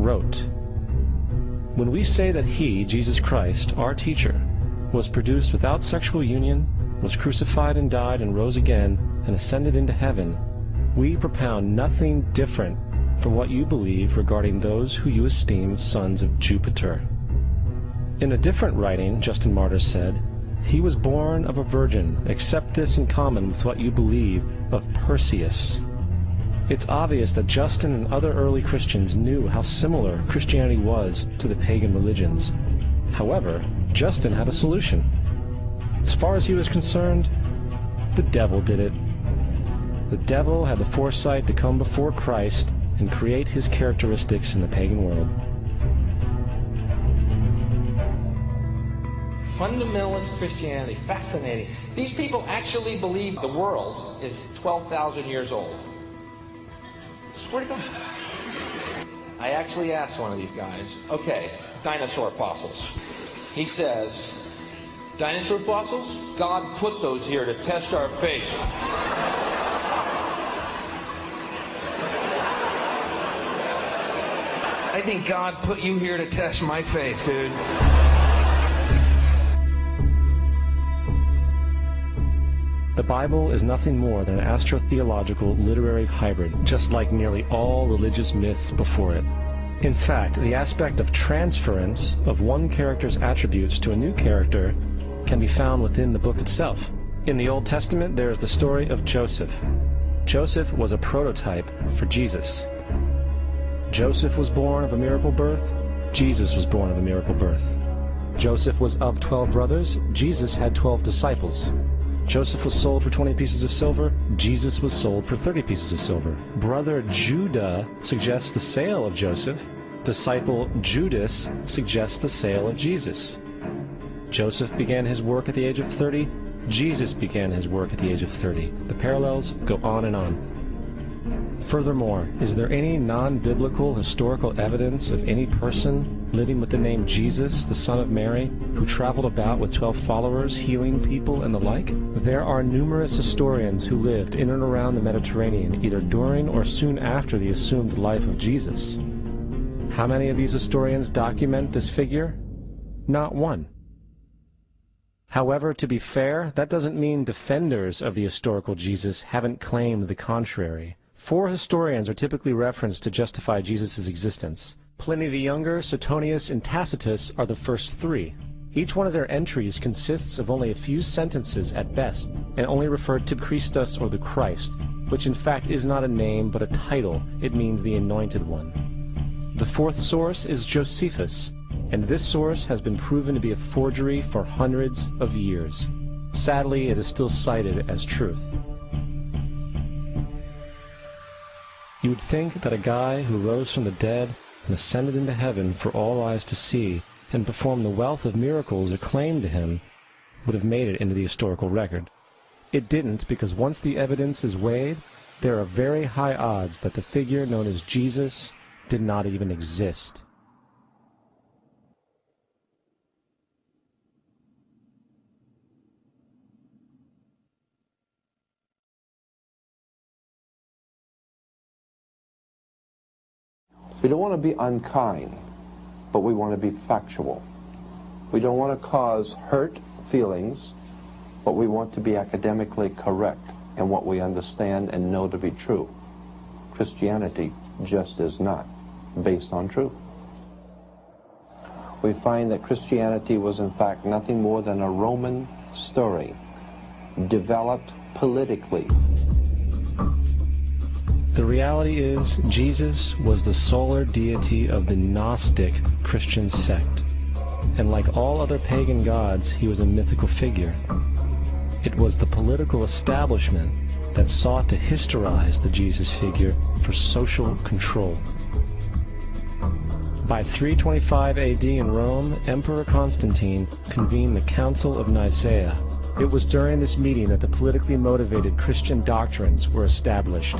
wrote. When we say that he, Jesus Christ, our teacher, was produced without sexual union, was crucified and died and rose again, and ascended into heaven, we propound nothing different from what you believe regarding those who you esteem sons of Jupiter. In a different writing, Justin Martyr said, he was born of a virgin, accept this in common with what you believe of Perseus. It's obvious that Justin and other early Christians knew how similar Christianity was to the pagan religions. However, Justin had a solution. As far as he was concerned, the devil did it. The devil had the foresight to come before Christ and create his characteristics in the pagan world. Fundamentalist Christianity, fascinating. These people actually believe the world is 12,000 years old. Swear to God. I actually asked one of these guys, okay, dinosaur fossils. He says, dinosaur fossils? God put those here to test our faith. I think God put you here to test my faith, dude. The Bible is nothing more than an astrotheological literary hybrid, just like nearly all religious myths before it. In fact, the aspect of transference of one character's attributes to a new character can be found within the book itself. In the Old Testament, there is the story of Joseph. Joseph was a prototype for Jesus. Joseph was born of a miracle birth. Jesus was born of a miracle birth. Joseph was of 12 brothers. Jesus had 12 disciples. Joseph was sold for 20 pieces of silver. Jesus was sold for 30 pieces of silver. Brother Judah suggests the sale of Joseph. Disciple Judas suggests the sale of Jesus. Joseph began his work at the age of 30. Jesus began his work at the age of 30. The parallels go on and on. Furthermore, is there any non-biblical historical evidence of any person living with the name Jesus, the son of Mary, who traveled about with 12 followers, healing people and the like? There are numerous historians who lived in and around the Mediterranean, either during or soon after the assumed life of Jesus. How many of these historians document this figure? Not one. However, to be fair, that doesn't mean defenders of the historical Jesus haven't claimed the contrary. 4 historians are typically referenced to justify Jesus' existence. Pliny the Younger, Suetonius, and Tacitus are the first 3. Each one of their entries consists of only a few sentences at best, and only refer to Christus or the Christ, which in fact is not a name but a title. It means the Anointed One. The 4th source is Josephus, and this source has been proven to be a forgery for hundreds of years. Sadly, it is still cited as truth. You would think that a guy who rose from the dead and ascended into heaven for all eyes to see and performed the wealth of miracles acclaimed to him would have made it into the historical record. It didn't, because once the evidence is weighed, there are very high odds that the figure known as Jesus did not even exist. We don't want to be unkind, but we want to be factual. We don't want to cause hurt feelings, but we want to be academically correct in what we understand and know to be true. Christianity just is not based on truth. We find that Christianity was in fact nothing more than a Roman story, developed politically. The reality is, Jesus was the solar deity of the Gnostic Christian sect, and like all other pagan gods, he was a mythical figure. It was the political establishment that sought to historize the Jesus figure for social control. By 325 AD in Rome, Emperor Constantine convened the Council of Nicaea. It was during this meeting that the politically motivated Christian doctrines were established,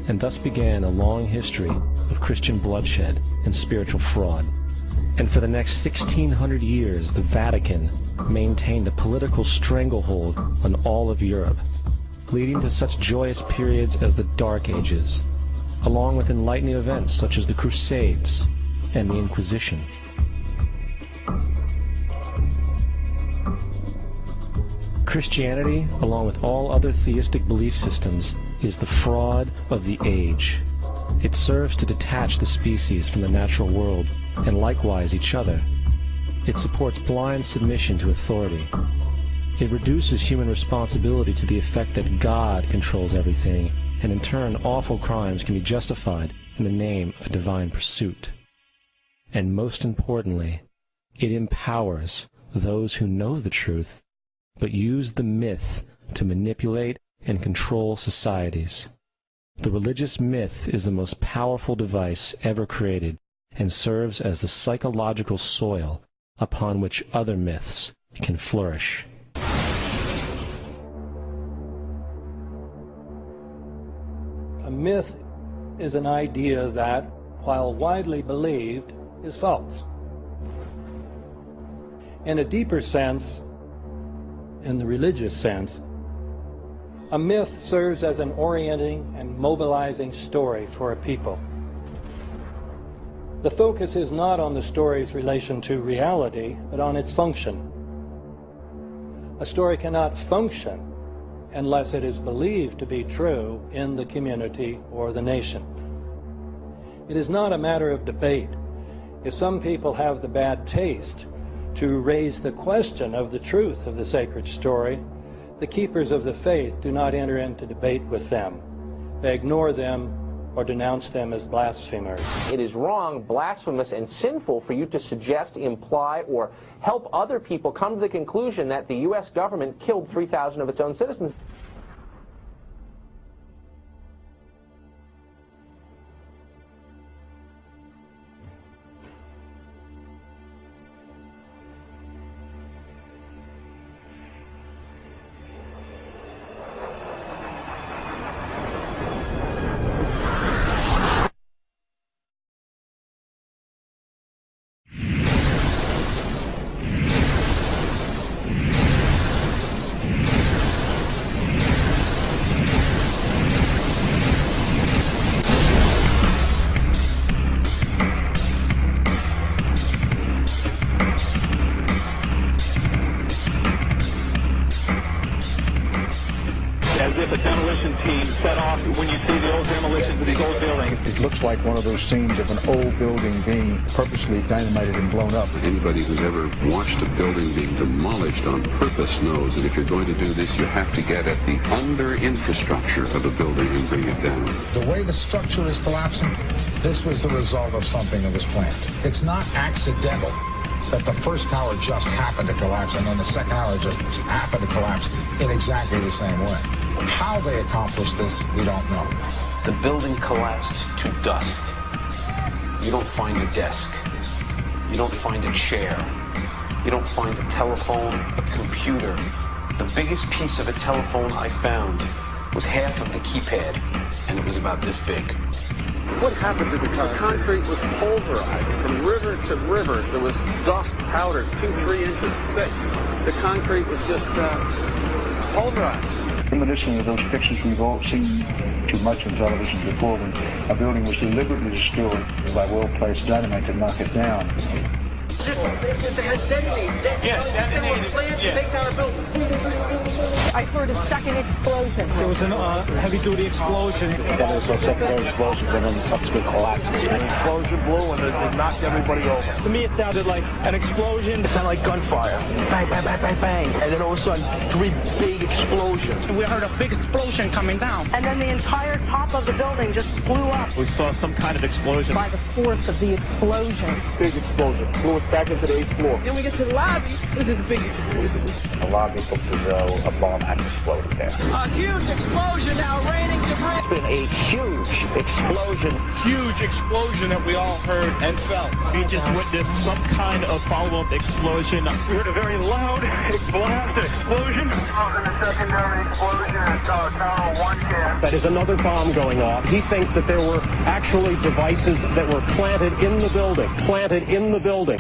and thus began a long history of Christian bloodshed and spiritual fraud. And for the next 1600 years, the Vatican maintained a political stranglehold on all of Europe, leading to such joyous periods as the Dark Ages, along with enlightening events such as the Crusades and the Inquisition. Christianity, along with all other theistic belief systems, is the fraud of the age. It serves to detach the species from the natural world, and likewise each other. It supports blind submission to authority. It reduces human responsibility to the effect that God controls everything, and in turn awful crimes can be justified in the name of a divine pursuit. And most importantly, it empowers those who know the truth, but use the myth to manipulate and control societies. The religious myth is the most powerful device ever created and serves as the psychological soil upon which other myths can flourish. A myth is an idea that, while widely believed, is false. In a deeper sense, in the religious sense, a myth serves as an orienting and mobilizing story for a people. The focus is not on the story's relation to reality, but on its function. A story cannot function unless it is believed to be true in the community or the nation. It is not a matter of debate. If some people have the bad taste to raise the question of the truth of the sacred story, the keepers of the faith do not enter into debate with them. They ignore them or denounce them as blasphemers. It is wrong, blasphemous, and sinful for you to suggest, imply, or help other people come to the conclusion that the U.S. government killed 3,000 of its own citizens. If a demolition team set off when you see the old demolitions of these old buildings. It looks like one of those scenes of an old building being purposely dynamited and blown up. Anybody who's ever watched a building being demolished on purpose knows that if you're going to do this, you have to get at the under-infrastructure of a building and bring it down. The way the structure is collapsing, this was the result of something that was planned. It's not accidental that the first tower just happened to collapse and then the second tower just happened to collapse in exactly the same way. How they accomplished this, we don't know. The building collapsed to dust. You don't find a desk. You don't find a chair. You don't find a telephone, a computer. The biggest piece of a telephone I found was half of the keypad, and it was about this big. What happened to the concrete was pulverized from river to river. There was dust powder 2-3 inches thick. The concrete was just pulverized. Reminiscent of those pictures we've all seen too much on television before, when a building was deliberately destroyed by well-placed dynamite to knock it down. If they had detonated, they were planned to take down a building. I heard a second explosion. There was a heavy-duty explosion. Then there was secondary explosions and then subsequent collapses. An explosion blew and it knocked everybody over. To me, it sounded like an explosion. It sounded like gunfire. Bang, bang, bang, bang, bang. And then all of a sudden, 3 big explosions. We heard a big explosion coming down. And then the entire top of the building just blew up. We saw some kind of explosion. By the force of the explosions. Big explosion. Blew us back into the 8th floor. Then we get to the lobby. This is a big explosion. The lobby looked as though a bomb had exploded there. A huge explosion now raining debris. It's been a huge explosion. Huge explosion that we all heard and felt. We just witnessed some kind of follow-up explosion. We heard a very loud blast explosion. A secondary explosion at Tower 1 camp. That is another bomb going off. He thinks that there were actually devices that were planted in the building.